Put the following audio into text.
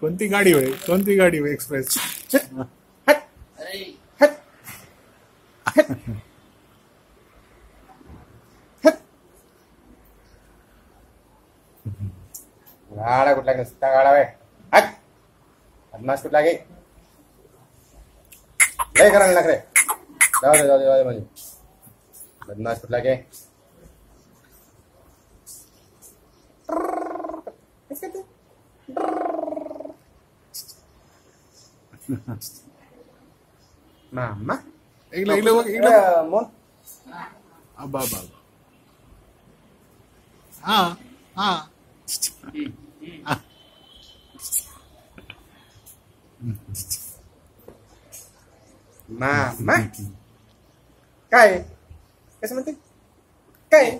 कोणती गाडी होय? कोणती गाडी होय? एक्सप्रेस. गाडा कुठला नुसता गाडा वे बदमाश कुठला गे लय करायला लागले जाऊ दे म्हणजे बदमाश कुठला गे मामा इकडं मोन अबा हा हा मामा काय कसं म्हणते काय